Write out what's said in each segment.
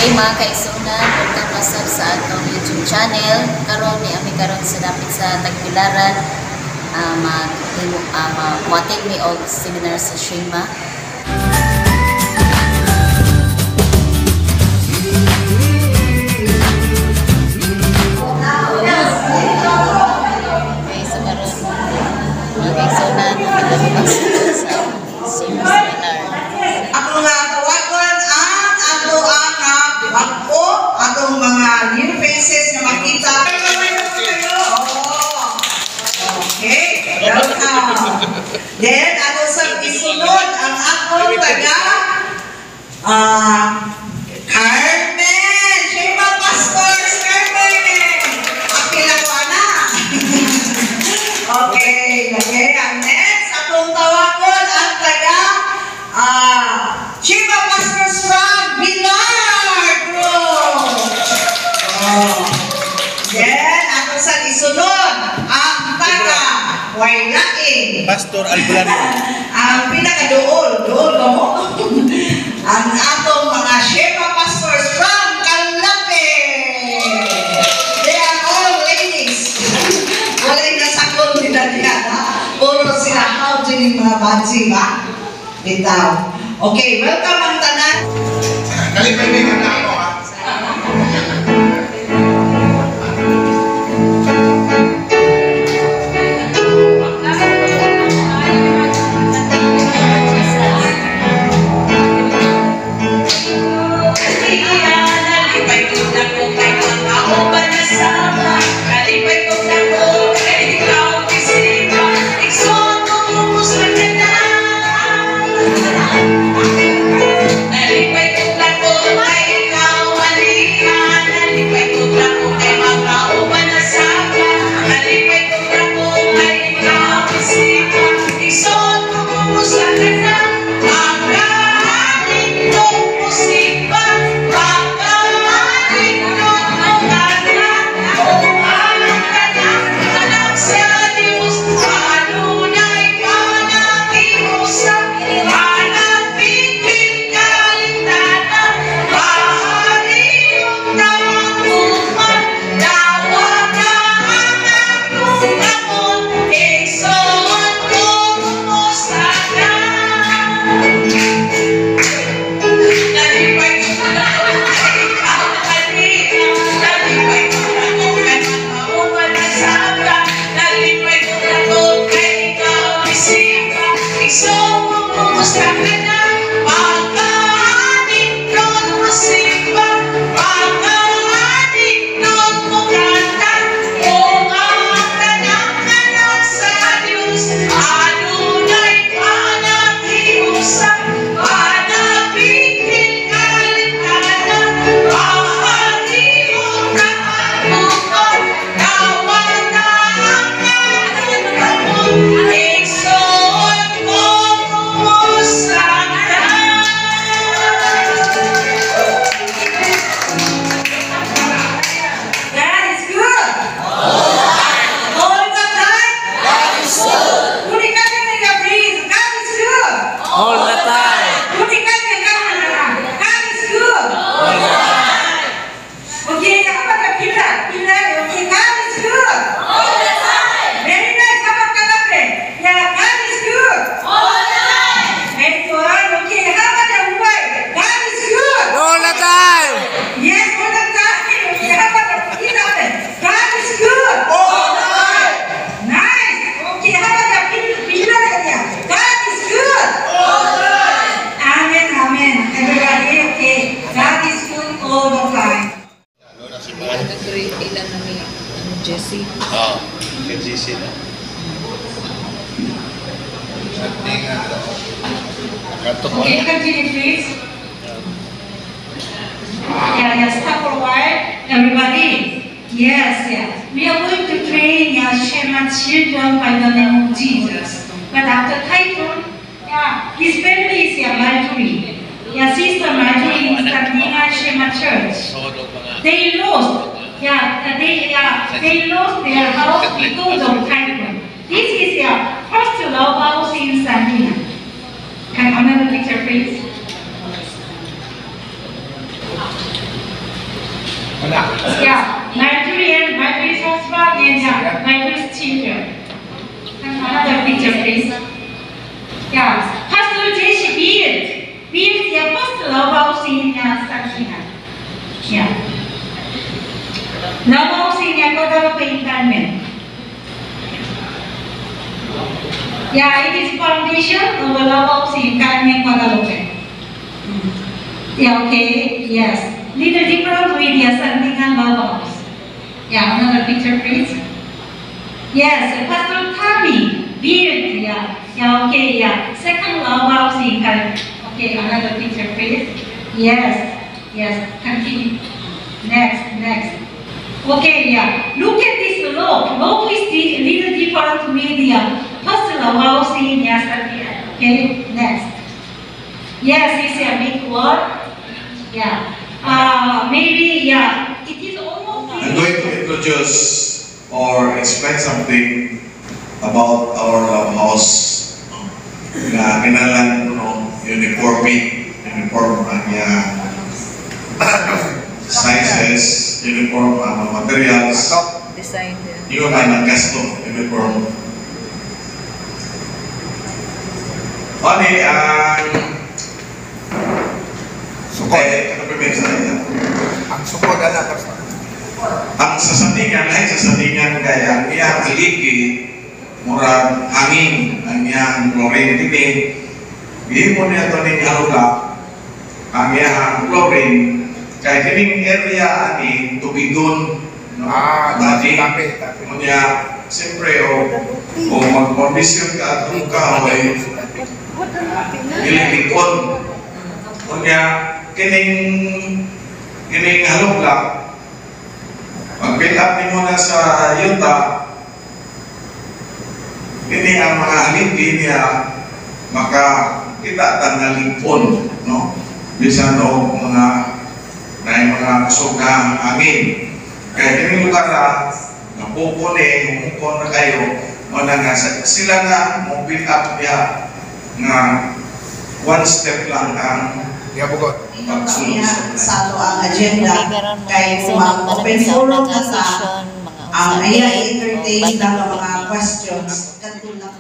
Okay mga kaisunan, welcome masab sa atong YouTube channel. Karon ni ami karon sa dapit sa Tagbilaran, mag-attend mi og seminar sa Shema. Okay, so karon mga kaisunan, kami magsunod sa seminar. Ako nga tawagon ang ato ako atong mga new faces na makita. Okay, welcome. Then, ano sa isunod ang atong taga Carmen. Shema Pastors Carmen. Apila na. Okay, ang next atong tawagon ang taga Shema Pastors from Pilar Group. Then, ato sa isunod, ang taga Wailaing. Pastor Albulario. Ang pinakadool mo. Ang atong mga Shema Pastors from Calape. They are all ladies. Walay nasakol nila diyan, ha? Puro sila how din mga bansi, ba? Bitaw. Okay, welcome ang tanan. Nalipay-lipan na ako, ha? Jessie. Kay Jessie na. Okay, continue please. Yeah, step forward, everybody. Yes. We are going to train Shema children by the name of Jesus. But after title, his family is Marjorie. Sister Marjorie is standing at Shema Church. They lost. They lost their house because of typhoon. This is their first love house in Sardinia. Can another picture, please? Wala. Yeah, Nigerian, Nigerian husband and Nigerian children. Another picture, please. Yeah, Pastor Jesse built their first love house in Sakina. Yeah. Love house in Guadalupe Interment. Yeah, it is foundation of a love house in Carmen, Guadalupe. Yeah, okay, yes. Little different with the something and love house. Yeah, another picture, please. Yes, Pastor Tommy built, yeah, okay, yeah. Second love house in Carmen. Okay, another picture, please. Yes, continue. Next. Okay, yeah. Look at this loaf. Loaf is a little different with the first love house in yesterday. Okay, next. Yes, it's a big word. Yeah. Maybe, yeah. It is almost. I'm going to introduce or explain something about our love house. Na kinalan uniform niya sizes, uniform materials. Design din. Yung nagasto uniform. Ani ang sukod. Ang sukod ang sasandingan ay sasandingan kaya ang iyang aliki murag hangin ang iyang chlorine tini gihimo niya ito ning alula ang iyang chlorine kaya kining area ani tubigon dati niya siyempre o mag-condition ka at kahoy ililikon niya kining halugla pag-build up nimo na sa yuta, ini ang mga haligi niya makakita tanalipon, no? Bisan o mga kusog na hangin. Kaya kini lugar na pupuni, humukon na kayo, sila na mo build up niya na one step lang ang sa ato ang agenda kay mag-open forum na sa ang i-entertain ng mga questions katulad.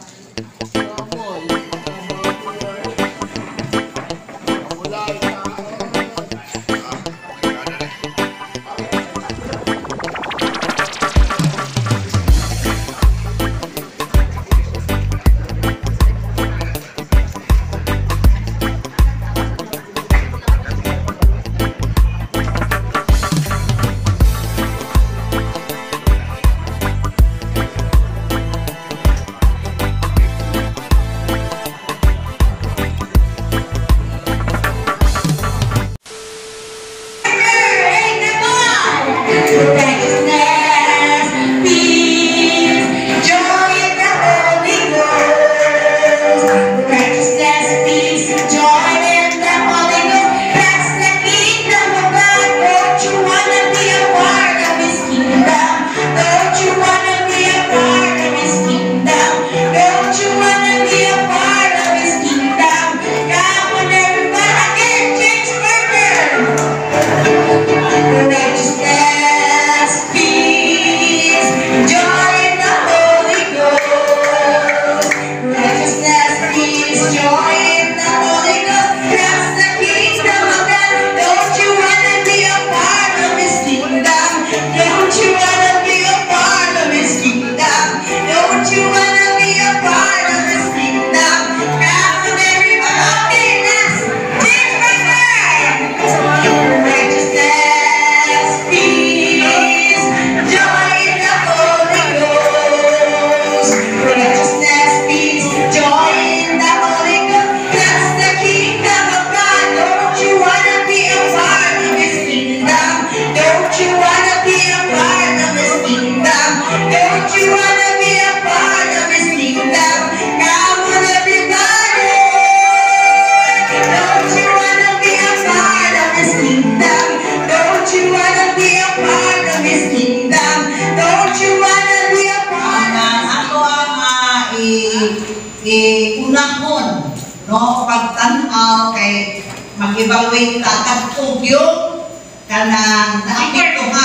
Unahon, no, pagtanaw kay mag-evaluate ta kadtog yung kanang naapektuhan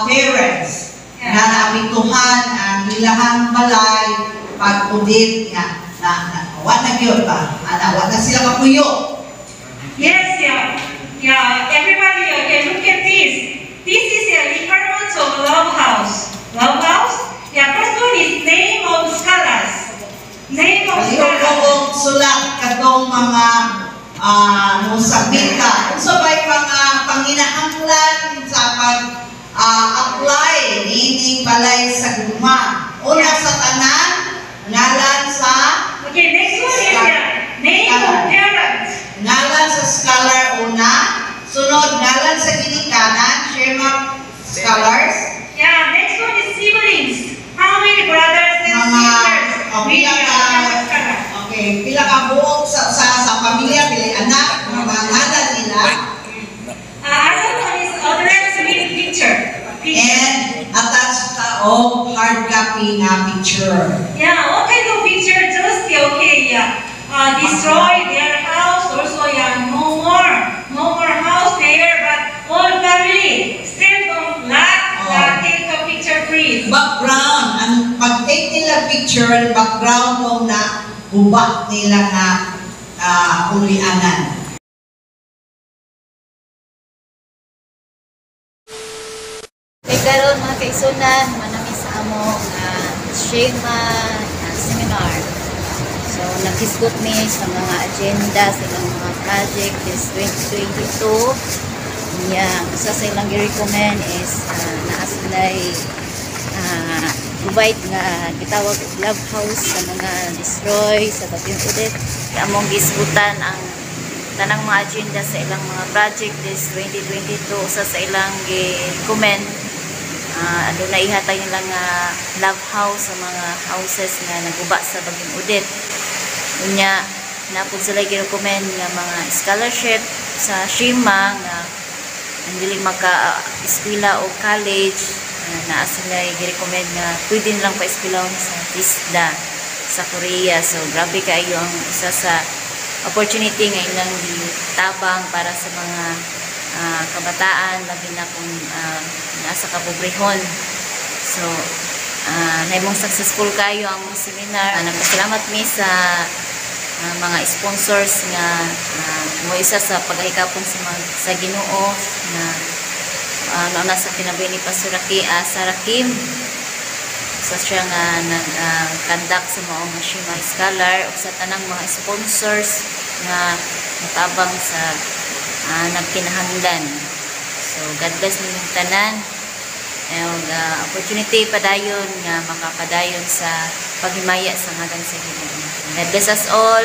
parents Yeah. na naapektuhan ang ilahang balay pag-audit nga wa na gyud ba wa na sila kapuyo. Yes, yeah. Everybody can look at this. This is the requirements of Love House. Love House? Yeah, first one is name of scholars. Name of Kaliho scholars. ko sulat kadtong mga musabita. Unsa bay mga panginahanglan sa apply ini balay sa guma. Una sa tanan, ngalan sa Okay, next one is the name of parents. ngalan sa scholar una, sunod ngalan sa ginikanan, Shema scholars, Yeah, next one is siblings. How many brothers and Mga- sisters? okay, We are scholar. okay, pila ka buok sa pamilya, pila anak, mga ngalan nila, Another one is address with picture. and attached ka og hard copy na picture. Yeah, what kind of picture? Just destroy their house. Also, no more house there, but all family stand on lot. Take a picture, please. Background, ang pag-take nila picture, background mo na gubat nila nga ulianan. Kay karon mga kaigsunan, manami sa amo nga Shema seminar. So naghisgot mi sa mga agenda sa ilang mga project this 2022. Isa sa ilang i-recommend is naaslay provide nga gitawag Love House sa mga destroy sa Bagyong Odette. Among gisgutan ang tanang mga agenda sa ilang mga project this 2022 sa ilang gi-comment. Doon na ihatay nilang Love House sa mga houses na naguba sa Bagyong Odette. Unya napod sila gi-recommend nga mga scholarship sa Shema nga hindi maka-eskwela o college na sila i-recommend na pwede nilang pa-eskwelahon sa TISDA sa Korea. So grabe kayo ang isa sa opportunity nga ilang tabang para sa mga kabataan, labi na kung nasa kapobrehon. So naimong successful kayo ang seminar. Nagpasalamat mi sa mga sponsors nga mo isa sa paghikapon sa Ginoo na nauna sa tinabay ni Pastor Sarah Kim. So siya nga nag-conduct sa mga Shema Scholar o sa tanang mga sponsors nga natabang sa nagkinahanglan. So God bless ninyong tanan. Opportunity padayon nga makapadayon sa paghimaya sa ngalan sa Ginoo. God bless us all.